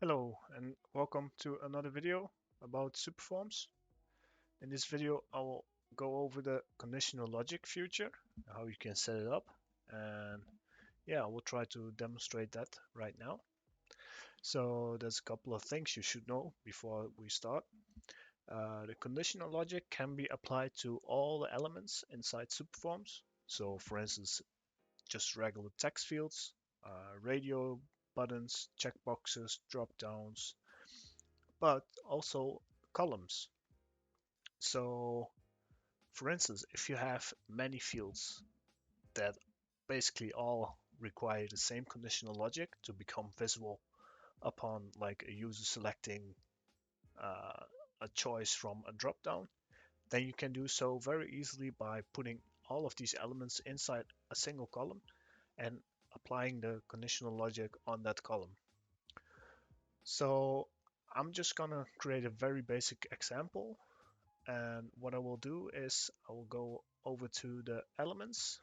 Hello and welcome to another video about superforms. In this video I will go over the conditional logic feature, how you can set it up, and I will try to demonstrate that right now. So there's a couple of things you should know before we start. The conditional logic can be applied to all the elements inside superforms. So for instance, just regular text fields, radio buttons, checkboxes, drop downs, but also columns. So, for instance, if you have many fields that basically all require the same conditional logic to become visible upon like a user selecting uh, a choice from a dropdown, then you can do so very easily by putting all of these elements inside a single column and applying the conditional logic on that column. So I'm just gonna create a very basic example. And what I will do is I will go over to the elements,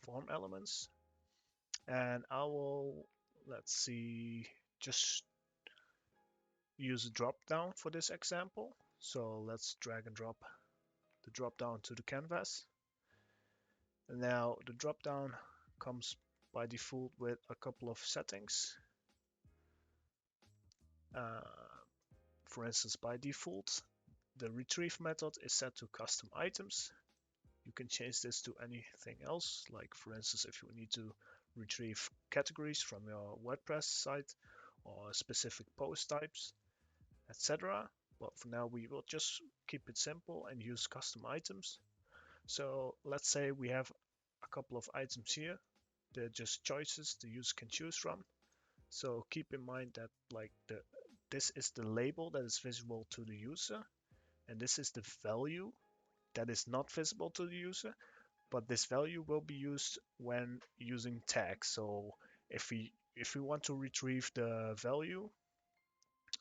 form elements, and I will, let's see, just use a drop down for this example. So let's drag and drop the drop down to the canvas. And now the drop down comes by default with a couple of settings. Uh, for instance, by default, the retrieve method is set to custom items. You can change this to anything else, like for instance, if you need to retrieve categories from your WordPress site or specific post types, etc. But for now, we will just keep it simple and use custom items. So let's say we have a couple of items here. They're just choices the user can choose from. So keep in mind that this is the label that is visible to the user, and this is the value that is not visible to the user, but this value will be used when using tags. So if we want to retrieve the value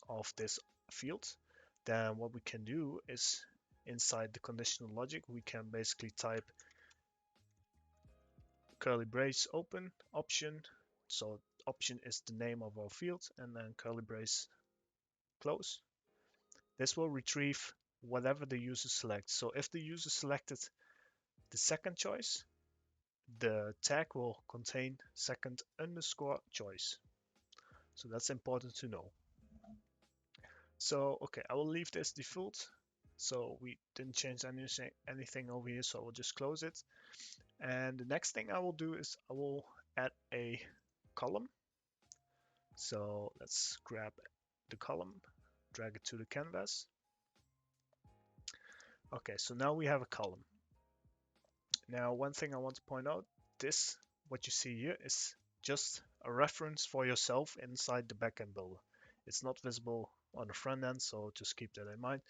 of this field, then what we can do is inside the conditional logic, we can basically type curly brace open option. So option is the name of our field, and then curly brace close. This will retrieve whatever the user selects. So if the user selected the second choice, the tag will contain second underscore choice. So that's important to know. So, okay, I will leave this default. So we didn't change anything over here, so I will just close it. And the next thing I will do is I will add a column. So let's grab the column, drag it to the canvas. Okay, so now we have a column. Now, one thing I want to point out, this, what you see here is just a reference for yourself inside the backend builder. It's not visible on the front end, so just keep that in mind.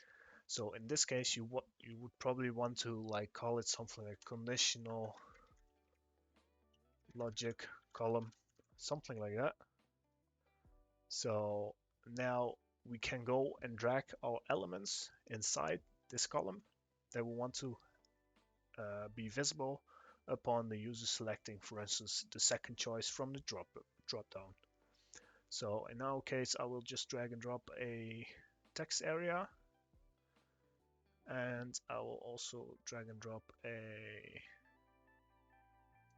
So in this case, you would probably want to like call it something like conditional logic column, something like that. So now we can go and drag our elements inside this column that we want to be visible upon the user selecting, for instance, the second choice from the drop down. So in our case, I will just drag and drop a text area, and I will also drag and drop a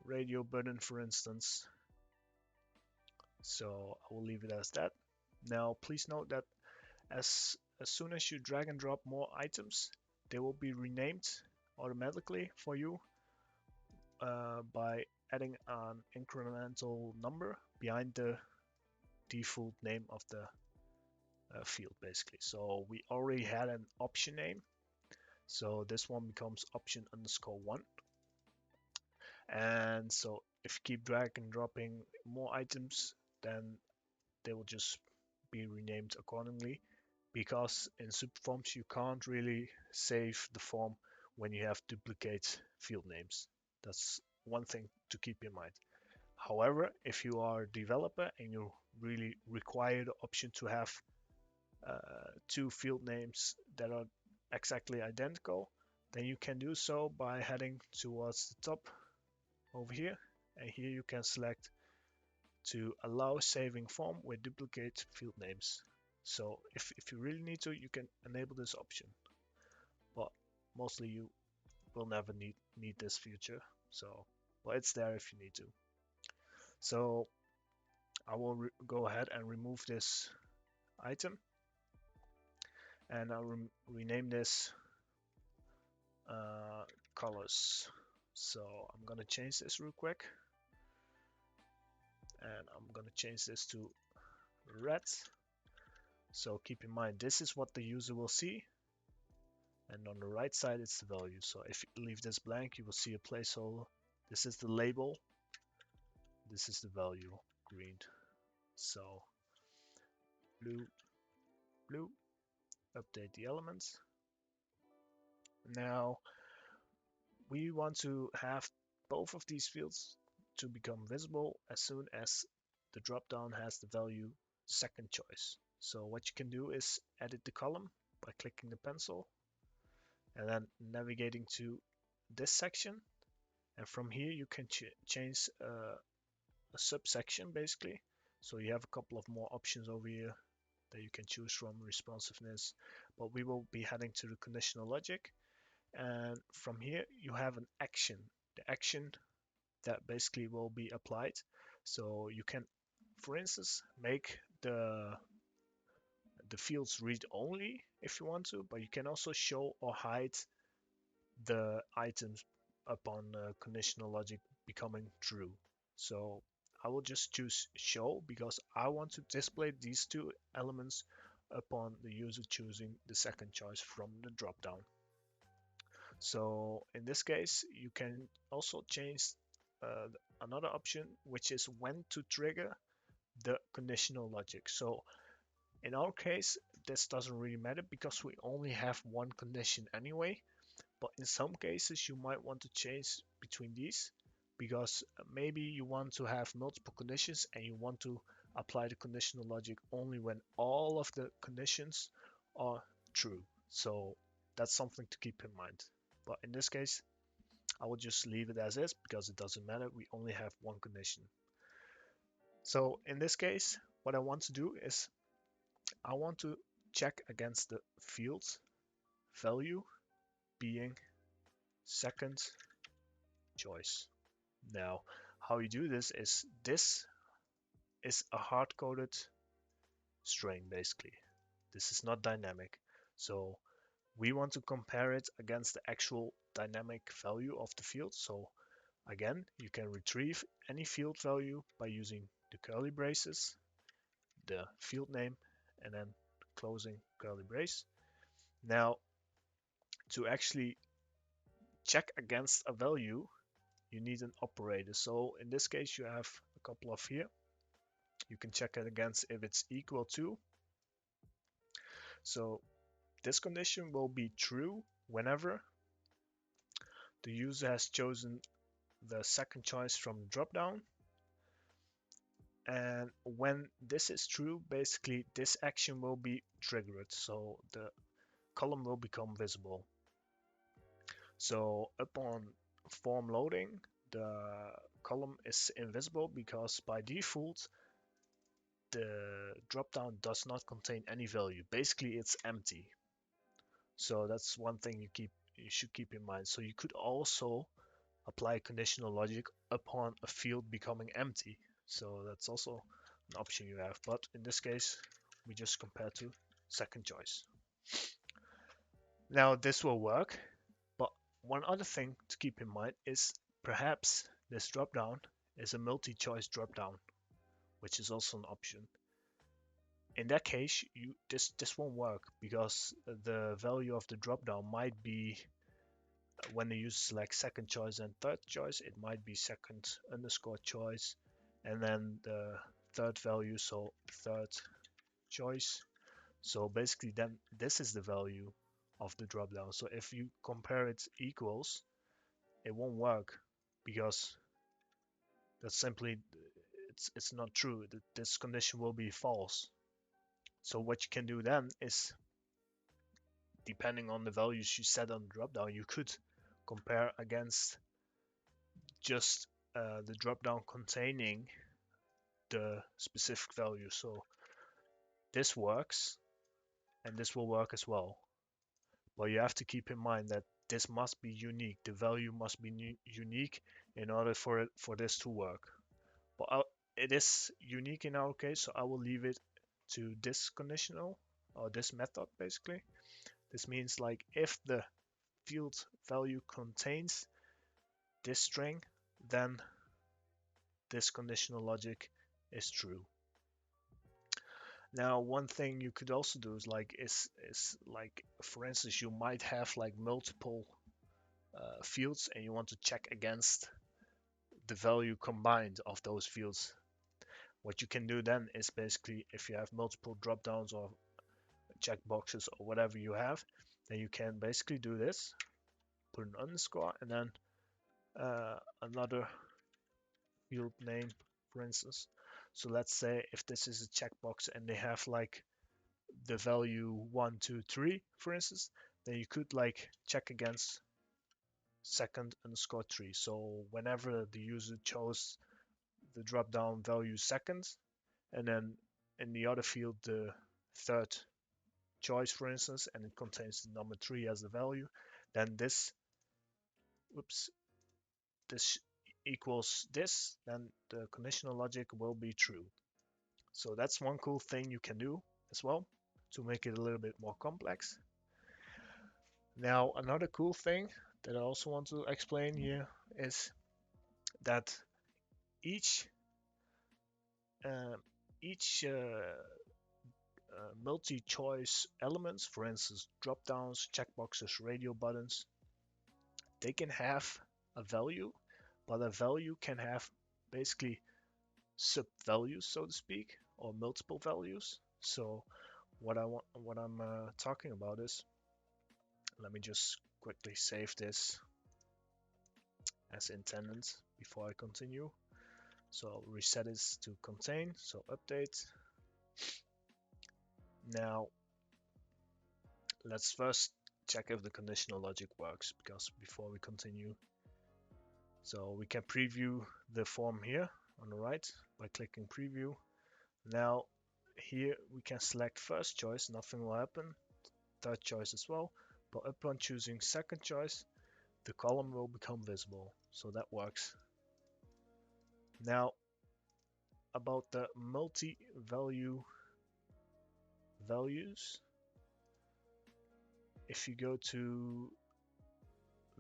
radio button, for instance. So I will leave it as that. Now, please note that as soon as you drag and drop more items, they will be renamed automatically for you by adding an incremental number behind the default name of the field, basically. So we already had an option name, so this one becomes option underscore one. And so if you keep drag and dropping more items, then they will just be renamed accordingly, because in subforms you can't really save the form when you have duplicate field names. That's one thing to keep in mind. However, if you are a developer and you really require the option to have two field names that are exactly identical, then you can do so by heading towards the top over here, and here you can select to allow saving form with duplicate field names. So if you really need to, you can enable this option, but mostly you will never need this feature. So, well, it's there if you need to. So I will go ahead and remove this item, and I'll rename this colors. So I'm gonna change this real quick, and I'm gonna change this to red. So keep in mind, this is what the user will see, and on the right side it's the value. So if you leave this blank, you will see a placeholder. This is the label, this is the value, green. So blue, blue, update the elements. Now we want to have both of these fields to become visible as soon as the dropdown has the value second choice. So what you can do is edit the column by clicking the pencil and then navigating to this section, and from here you can change a subsection basically. So you have a couple of more options over here that you can choose from, responsiveness, but we will be heading to the conditional logic, and from here you have an action, the action that basically will be applied. So you can, for instance, make the fields read only if you want to, but you can also show or hide the items upon conditional logic becoming true. So I will just choose show because I want to display these two elements upon the user choosing the second choice from the dropdown. So in this case, you can also change another option, which is when to trigger the conditional logic. So in our case, this doesn't really matter because we only have one condition anyway. But in some cases, you might want to change between these because maybe you want to have multiple conditions and you want to apply the conditional logic only when all of the conditions are true. So that's something to keep in mind. But in this case, I will just leave it as is because it doesn't matter. We only have one condition. So in this case, what I want to do is I want to check against the fields value being second choice. Now, how you do this is a hard-coded string basically. This is not dynamic. So we want to compare it against the actual dynamic value of the field. So again, you can retrieve any field value by using the curly braces, the field name, and then closing curly brace. Now, to actually check against a value, you need an operator. So in this case, you have a couple of here. You can check it against if it's equal to. So this condition will be true whenever the user has chosen the second choice from the dropdown. And when this is true, basically this action will be triggered. So the column will become visible. So upon form loading, the column is invisible because by default, the dropdown does not contain any value. Basically, it's empty. So that's one thing you should keep in mind. So you could also apply conditional logic upon a field becoming empty. So that's also an option you have. But in this case, we just compare to second choice. Now this will work, but one other thing to keep in mind is perhaps this dropdown is a multi-choice dropdown, which is also an option. In that case, this won't work because the value of the dropdown might be when you select second choice and third choice, it might be second underscore choice and then the third value, so third choice. So basically then this is the value of the dropdown. So if you compare it equals, it won't work because that's simply it's not true. This condition will be false. So what you can do then is, depending on the values you set on the dropdown, you could compare against just the dropdown containing the specific value. So this works and this will work as well. But you have to keep in mind that this must be unique. The value must be unique in order for this to work. But it is unique in our case, so I will leave it to this conditional or this method basically. This means like if the field value contains this string, then this conditional logic is true. Now, one thing you could also do is like for instance, you might have like multiple fields and you want to check against the value combined of those fields. What you can do then is basically if you have multiple drop downs or checkboxes or whatever you have, then you can basically do this, put an underscore and then another field name, for instance. So let's say if this is a checkbox and they have like the value 1, 2, 3, for instance, then you could like check against second underscore 3. So whenever the user chose the drop down value second, and then in the other field the third choice, for instance, and it contains the number 3 as the value, then this, whoops, this equals this, then the conditional logic will be true. So that's one cool thing you can do as well to make it a little bit more complex. Now, another cool thing that I also want to explain here is that each uh, each multi-choice elements, for instance, drop-downs, checkboxes, radio buttons, they can have a value, but a value can have basically sub-values, so to speak, or multiple values. So what I'm talking about is, let me just quickly save this as intended before I continue. So I'll reset this to contain, so update. Now let's first check if the conditional logic works, because before we continue, so we can preview the form here on the right by clicking preview. Now here we can select first choice, nothing will happen, third choice as well, but upon choosing second choice, the column will become visible, so that works. Now about the multi-value values, if you go to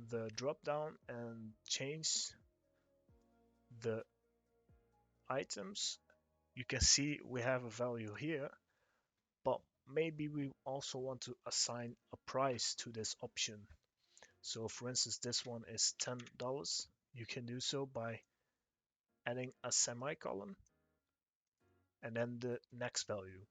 the drop down and change the items, you can see we have a value here, but maybe we also want to assign a price to this option. So for instance, this one is $10. You can do so by adding a semicolon and then the next value.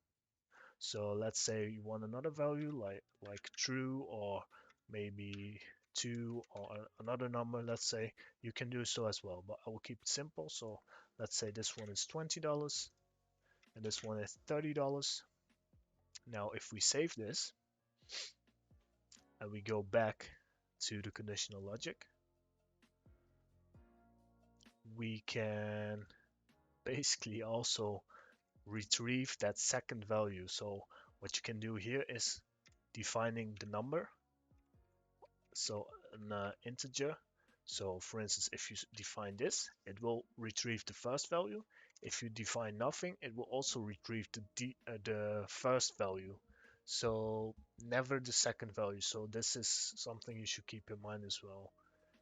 So let's say you want another value like true, or maybe 2, or another number, let's say, you can do so as well, but I will keep it simple. So let's say this one is $20 and this one is $30. Now if we save this and we go back to the conditional logic, we can basically also retrieve that second value. So what you can do here is defining the number, so an integer. So for instance, if you define this, it will retrieve the first value. If you define nothing, it will also retrieve the first value, so never the second value. So this is something you should keep in mind as well.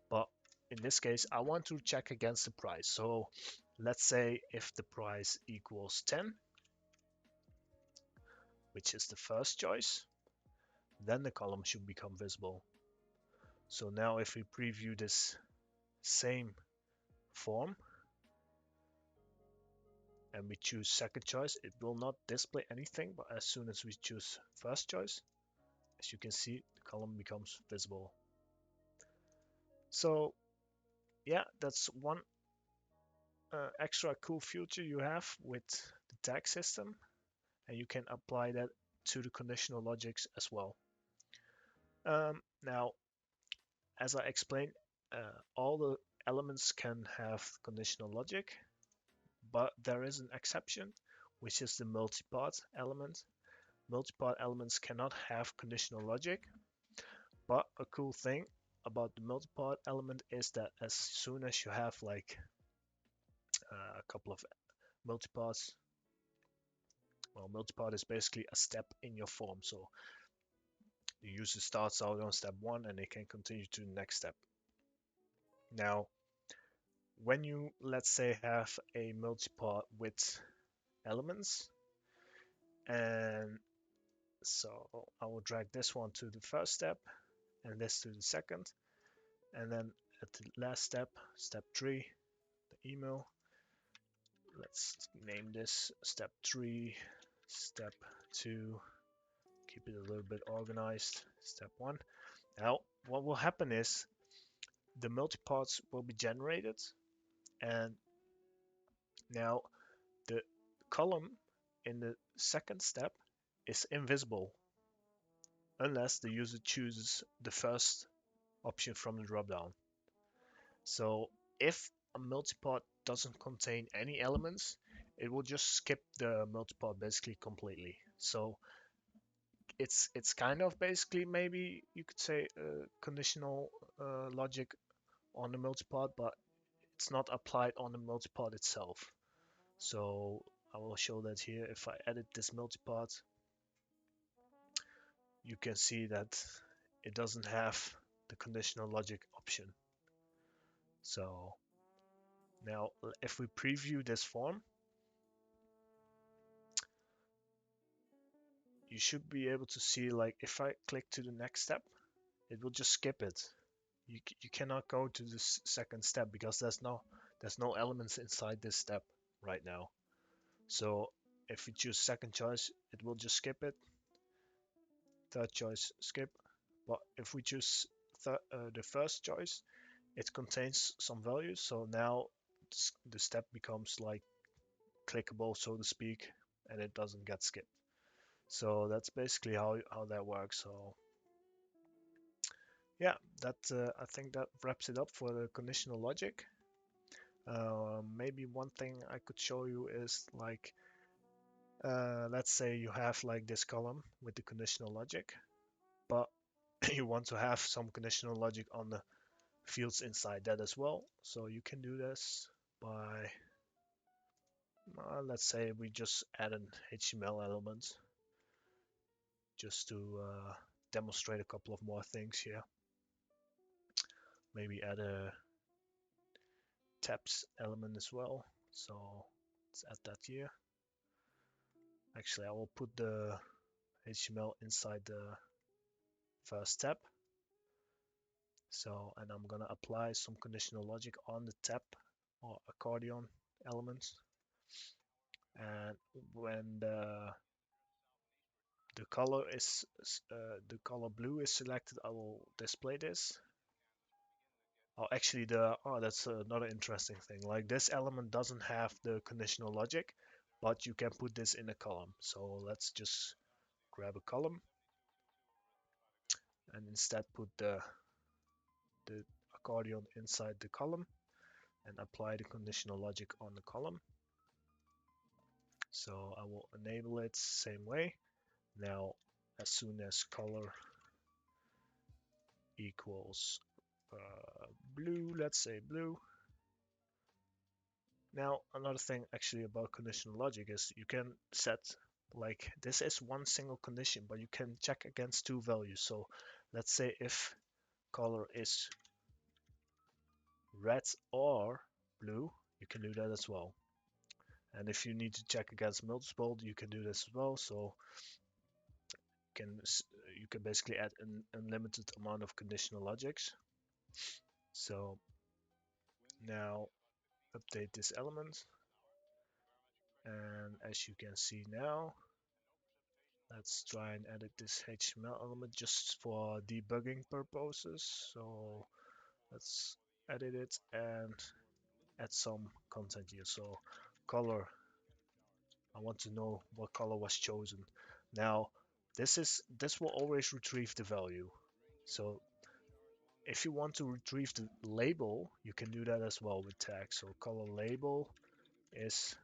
But in this case, I want to check against the price. So let's say if the price equals 10, which is the first choice, then the column should become visible. So now if we preview this same form and we choose second choice, it will not display anything, but as soon as we choose first choice, as you can see, the column becomes visible. So yeah, that's one extra cool feature you have with the tag system, and you can apply that to the conditional logics as well. Now, as I explained, all the elements can have conditional logic, but there is an exception, which is the multipart element. Multipart elements cannot have conditional logic, but a cool thing about the multipart element is that as soon as you have like a couple of multiparts, well, multipart is basically a step in your form. So the user starts out on step 1 and they can continue to the next step. Now, when you, let's say, have a multipart with elements, and so I will drag this one to the first step and this to the second, and then at the last step, step 3, the email, let's name this step 3, step 2, keep it a little bit organized, step 1. Now, what will happen is the multiparts will be generated, and now the column in the second step is invisible unless the user chooses the first option from the dropdown. So if a multipart doesn't contain any elements, it will just skip the multipart basically completely. So it's kind of basically, maybe you could say, conditional logic on the multipart, but it's not applied on the multipart itself. So I will show that here. If I edit this multipart, you can see that it doesn't have the conditional logic option. So now if we preview this form, you should be able to see, like, if I click to the next step, it will just skip it. You cannot go to the second step because there's no elements inside this step right now. So if we choose second choice, it will just skip it. Third choice, skip. But if we choose the first choice, it contains some values. So now the step becomes like clickable, so to speak, and it doesn't get skipped. So that's basically how that works. So yeah, that I think that wraps it up for the conditional logic. Maybe one thing I could show you is like, let's say you have like this column with the conditional logic, but you want to have some conditional logic on the fields inside that as well. So you can do this by, let's say we just add an HTML element just to demonstrate a couple of more things here. Maybe add a tabs element as well. So let's add that here. Actually, I will put the HTML inside the first tab. So, and I'm gonna apply some conditional logic on the tab or accordion elements. And when the color is the color blue is selected, I will display this. Oh, actually, that's another interesting thing. Like, this element doesn't have the conditional logic, but you can put this in a column. So let's just grab a column and instead put the accordion inside the column and apply the conditional logic on the column. So I will enable it same way. Now, as soon as color equals blue, let's say blue. Now, another thing actually about conditional logic is you can set, like, this is one single condition, but you can check against two values. So let's say if color is red or blue, you can do that as well. And if you need to check against multiple, you can do this as well. So you can basically add an unlimited amount of conditional logics. So now update this element, and as you can see now, let's try and edit this HTML element just for debugging purposes. So let's edit it and add some content here. So color, I want to know what color was chosen. Now this will always retrieve the value. So if you want to retrieve the label, you can do that as well with tags. So color label, is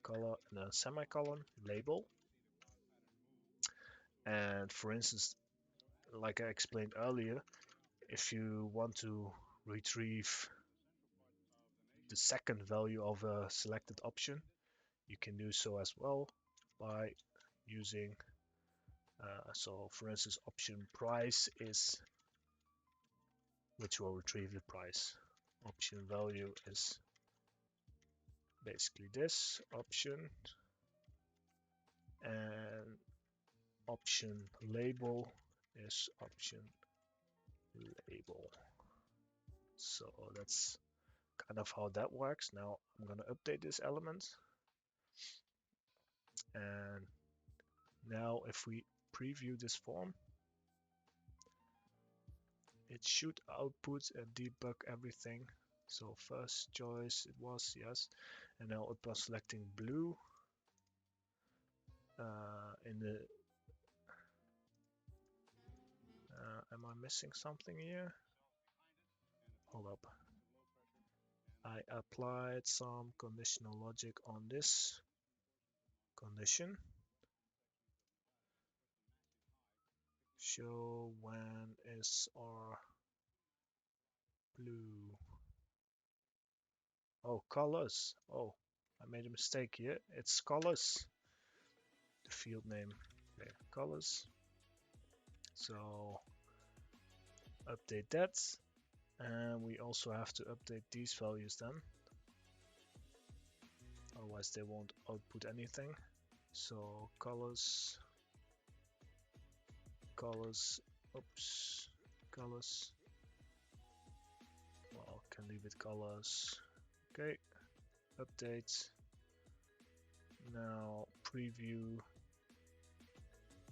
color and a semicolon label. And for instance, like I explained earlier, if you want to retrieve the second value of a selected option, you can do so as well by using so for instance, option price is, which will retrieve the price. Option value is basically this option, and option label is option label. So that's kind of how that works. Now I'm going to update this element, and now if we preview this form, it should output and debug everything. So first choice it was yes, and now it was selecting blue in the am I missing something here? Hold up. I applied some conditional logic on this condition. Show when is our blue. Oh, colors. Oh, I made a mistake here. It's colors. The field name. Okay, colors. So update that. And we also have to update these values then. Otherwise they won't output anything. So colors, oops, colors. Well, can leave it colors. Okay, update. Now preview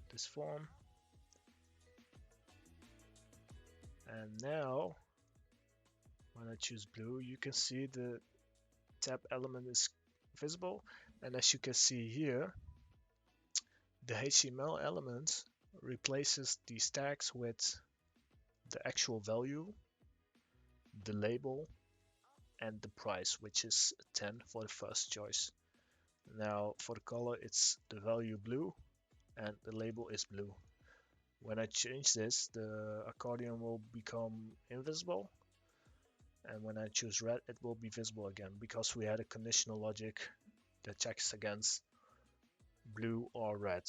this form. And now when I choose blue, you can see the tab element is visible. And as you can see here, the HTML element replaces these tags with the actual value, the label, and the price, which is 10 for the first choice. Now for the color, it's the value blue and the label is blue. When I change this, the accordion will become invisible, and when I choose red, it will be visible again because we had a conditional logic that checks against blue or red.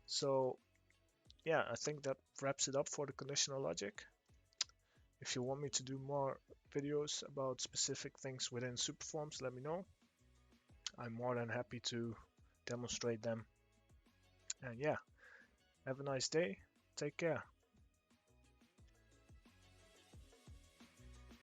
So yeah, I think that wraps it up for the conditional logic. If you want me to do more videos about specific things within Superforms, let me know. I'm more than happy to demonstrate them. And yeah, have a nice day. Take care.